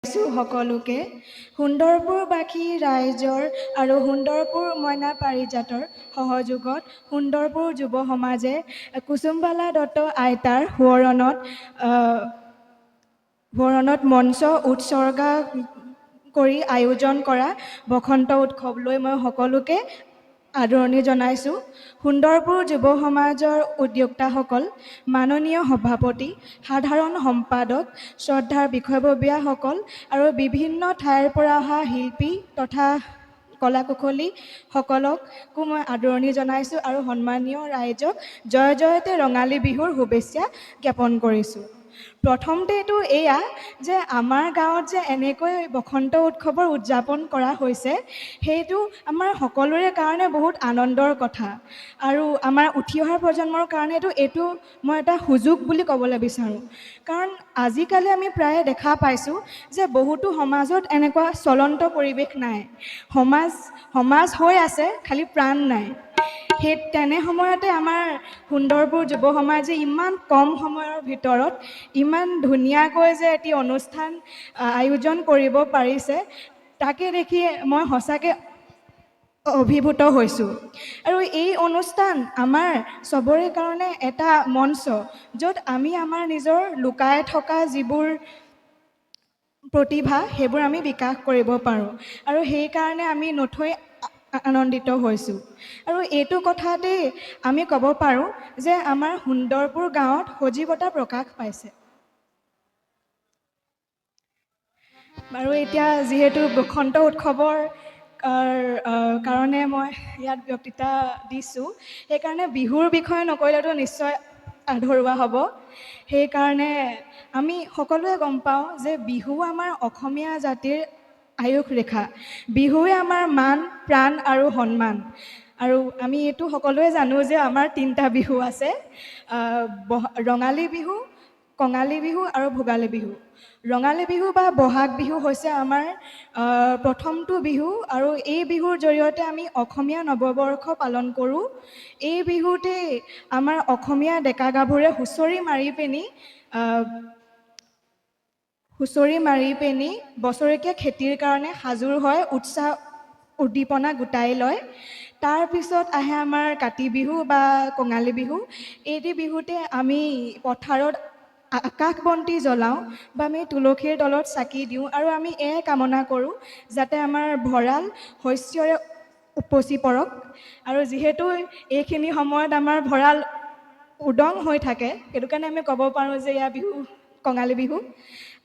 সকলোকে সুন্দৰপুৰবাসী ৰাইজৰ আৰু সুন্দৰপুৰ মইনা পাৰিজাতৰ সহযোগত সুন্দৰপুৰ যুৱ সমাজে কুসুমবালা দত্ত আইতাৰ সোঁৱৰণত মঞ্চ উৎসৰ্গা কৰি আয়োজন কৰা বসন্ত উৎসৱলৈ মই সকলোকে আদৰণি জনাইছোঁ। সুন্দৰপুৰ যুৱ সমাজৰ উদ্যোক্তাসকল, মাননীয় সভাপতি, সাধাৰণ সম্পাদক, শ্ৰদ্ধাৰ বিষয়ববীয়াসকল আৰু বিভিন্ন ঠাইৰ পৰা অহা শিল্পী তথা কলাকুশলীসকলকো মই আদৰণি জনাইছোঁ আৰু সন্মানীয় ৰাইজক জয় জয়তে ৰঙালী বিহুৰ শুভেচ্ছা জ্ঞাপন কৰিছোঁ। প্ৰথমতেতো এয়া যে আমাৰ গাঁৱত যে এনেকৈ বসন্ত উৎসৱৰ উদযাপন কৰা হৈছে, সেইটো আমাৰ সকলোৰে কাৰণে বহুত আনন্দৰ কথা আৰু আমাৰ উঠি অহা প্ৰজন্মৰ কাৰণেতো এইটো মই এটা সুযোগ বুলি ক'বলৈ বিচাৰোঁ। কাৰণ আজিকালি আমি প্ৰায়ে দেখা পাইছোঁ যে বহুতো সমাজত এনেকুৱা চলন্ত পৰিৱেশ নাই, সমাজ হৈ আছে, খালি প্ৰাণ নাই। সেই তেনে সময়তে আমাৰ সুন্দৰপুৰ যুৱ সমাজে ইমান কম সময়ৰ ভিতৰত ইমান ধুনীয়াকৈ যে এটি অনুষ্ঠান আয়োজন কৰিব পাৰিছে, তাকে দেখি মই সঁচাকৈ অভিভূত হৈছোঁ। আৰু এই অনুষ্ঠান আমাৰ চবৰে কাৰণে এটা মঞ্চ, য'ত আমি আমাৰ নিজৰ লুকাই থকা যিবোৰ প্ৰতিভা সেইবোৰ আমি বিকাশ কৰিব পাৰোঁ আৰু সেইকাৰণে আমি নথৈ আনন্দিত হৈছোঁ। আৰু এইটো কথাতেই আমি ক'ব পাৰোঁ যে আমাৰ সুন্দৰপুৰ গাঁৱত সজীৱতা প্ৰকাশ পাইছে। আৰু এতিয়া যিহেতু বসন্ত উৎসৱৰ কাৰণে মই ইয়াত বক্তৃতা দিছোঁ, সেইকাৰণে বিহুৰ বিষয়ে নকৰিলেতো নিশ্চয় আধৰুৱা হ'ব। সেইকাৰণে আমি সকলোৱে গম পাওঁ যে বিহু আমাৰ অসমীয়া জাতিৰ আয়ুস ৰেখা। বিহুৱে আমাৰ মান, প্ৰাণ আৰু সন্মান। আৰু আমি এইটো সকলোৱে জানো যে আমাৰ 3টা বিহু আছে, ৰঙালী বিহু, কঙালী বিহু আৰু ভোগালী বিহু। ৰঙালী বিহু বা বহাগ বিহু হৈছে আমাৰ প্ৰথমটো বিহু আৰু এই বিহুৰ জৰিয়তে আমি অসমীয়া নৱবৰ্ষ পালন কৰোঁ। এই বিহুতে আমাৰ অসমীয়া ডেকা গাভৰুৱে হুঁচৰি মাৰি পিনি বছৰেকীয়া খেতিৰ কাৰণে সাজুৰ হয়, উৎসাহ উদ্দীপনা গোটাই লয়। তাৰপিছত আহে আমাৰ কাতি বিহু বা কঙালী বিহু। এই বিহুতে আমি পথাৰত আকাশ বন্তি জ্বলাওঁ বা আমি তুলসীৰ তলত চাকি দিওঁ আৰু আমি এয়াই কামনা কৰোঁ যাতে আমাৰ ভঁৰাল শস্যৰে উপচি পৰক। আৰু যিহেতু এইখিনি সময়ত আমাৰ ভঁৰাল উদং হৈ থাকে, সেইটো কাৰণে আমি ক'ব পাৰোঁ যে এয়া বিহু কঙালী বিহু।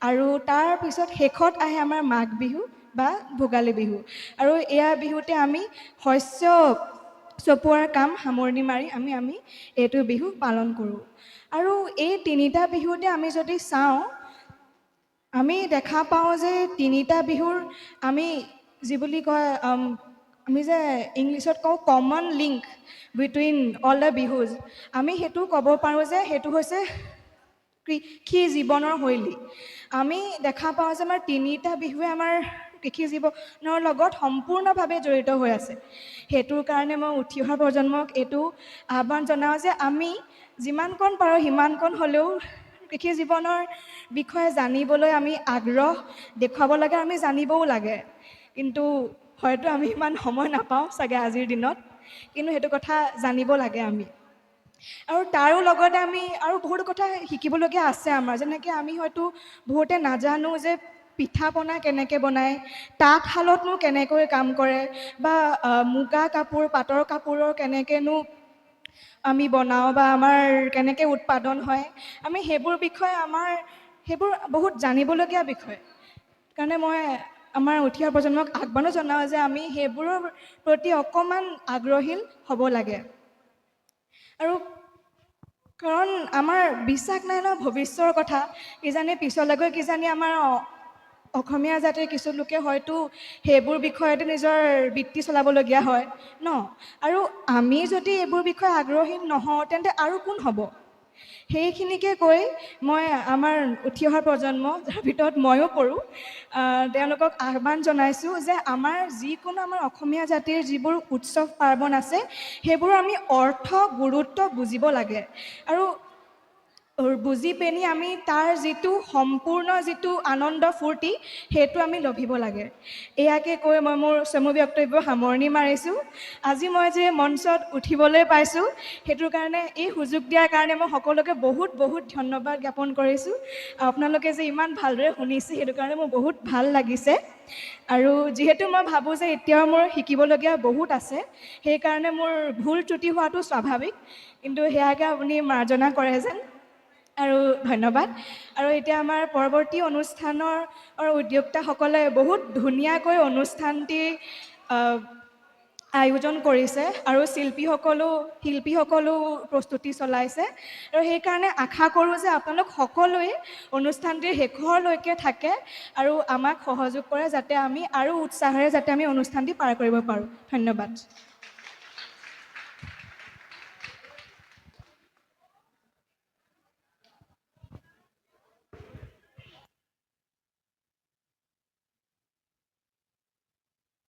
আৰু তাৰপিছত শেষত আহে আমাৰ মাঘ বিহু বা ভোগালী বিহু। আৰু এয়া বিহুতে আমি শস্য চপোৱাৰ কাম সামৰণি মাৰি আমি এইটো বিহু পালন কৰোঁ। আৰু এই 3টা বিহুতে আমি যদি চাওঁ, আমি দেখা পাওঁ যে 3টা বিহুৰ আমি যি বুলি কয়, আমি যে ইংলিছত কওঁ common link between all the Bihus, আমি সেইটো ক'ব পাৰোঁ যে সেইটো হৈছে কৃষি জীৱনৰ শৈলী। আমি দেখা পাওঁ যে আমাৰ 3টা বিহুৱে আমাৰ কৃষি জীৱনৰ লগত সম্পূৰ্ণভাৱে জড়িত হৈ আছে। সেইটোৰ কাৰণে মই উঠি অহা প্ৰজন্মক এইটো আহ্বান জনাওঁ যে আমি যিমানকণ পাৰোঁ সিমানকণ হ'লেও কৃষি জীৱনৰ বিষয়ে জানিবলৈ আমি আগ্ৰহ দেখুৱাব লাগে, আমি জানিবও লাগে। কিন্তু হয়তো আমি ইমান সময় নাপাওঁ চাগে আজিৰ দিনত, কিন্তু সেইটো কথা জানিব লাগে আমি। আৰু তাৰো লগতে আমি আৰু বহুত কথা শিকিবলগীয়া আছে আমাৰ, যেনেকৈ আমি হয়তো বহুতে নাজানো যে পিঠা পনা কেনেকৈ বনায়, তাঁতশালতনো কেনেকৈ কাম কৰে, বা মুগা কাপোৰ, পাটৰ কাপোৰৰ কেনেকৈনো আমি বনাওঁ বা আমাৰ কেনেকৈ উৎপাদন হয়, আমি সেইবোৰ বিষয়ে সেইবোৰ বহুত জানিবলগীয়া বিষয়। কাৰণে মই আমাৰ উঠি অহা প্ৰজন্মক আহ্বানো জনাওঁ যে আমি সেইবোৰৰ প্ৰতি অকণমান আগ্ৰহী হ'ব লাগে। আৰু কাৰণ আমাৰ বিশ্বাস নাই ন ভৱিষ্যৰ কথা, কিজানি পিছলৈকে কিজানি আমাৰ অসমীয়া জাতিৰ কিছু লোকে হয়তো সেইবোৰ বিষয়তে নিজৰ বৃত্তি চলাবলগীয়া হয় ন। আৰু আমি যদি এইবোৰ বিষয়ে আগ্ৰহী নহওঁ তেন্তে আৰু কোন হ'ব? সেইখিনিকে কৈ মই আমাৰ উঠি অহা প্ৰজন্ম, যাৰ ভিতৰত ময়ো পৰোঁ, তেওঁলোকক আহ্বান জনাইছোঁ যে আমাৰ যিকোনো আমাৰ অসমীয়া জাতিৰ যিবোৰ উৎসৱ পাৰ্বণ আছে সেইবোৰ আমি অৰ্থ গুৰুত্ব বুজিব লাগে। আৰু বুজি পেনি আমি তাৰ যিটো সম্পূৰ্ণ যিটো আনন্দ ফূৰ্তি সেইটো আমি লভিব লাগে। এয়াকে কৈ মই মোৰ চমু বক্তব্য সামৰণি মাৰিছোঁ। আজি মই যে মঞ্চত উঠিবলৈ পাইছোঁ সেইটোৰ কাৰণে এই সুযোগ দিয়াৰ কাৰণে মই সকলোকে বহুত বহুত ধন্যবাদ জ্ঞাপন কৰিছোঁ। আপোনালোকে যে ইমান ভালদৰে শুনিছে সেইটো কাৰণে মোৰ বহুত ভাল লাগিছে। আৰু যিহেতু মই ভাবোঁ যে এতিয়াও মোৰ শিকিবলগীয়া বহুত আছে, সেইকাৰণে মোৰ ভুল ত্ৰুটি হোৱাটো স্বাভাৱিক, কিন্তু সেয়াকে আপুনি মাৰ্জনা কৰে যেন। আৰু ধন্যবাদ। আৰু এতিয়া আমাৰ পৰৱৰ্তী অনুষ্ঠানৰ উদ্যোক্তাসকলে বহুত ধুনীয়াকৈ অনুষ্ঠানটি আয়োজন কৰিছে আৰু শিল্পীসকলো প্ৰস্তুতি চলাইছে। আৰু সেইকাৰণে আশা কৰোঁ যে আপোনালোক সকলোৱে অনুষ্ঠানটিৰ শেষৰলৈকে থাকে আৰু আমাক সহযোগ কৰে যাতে আমি আৰু উৎসাহেৰে যাতে আমি অনুষ্ঠানটি পাৰ কৰিব পাৰোঁ। ধন্যবাদ।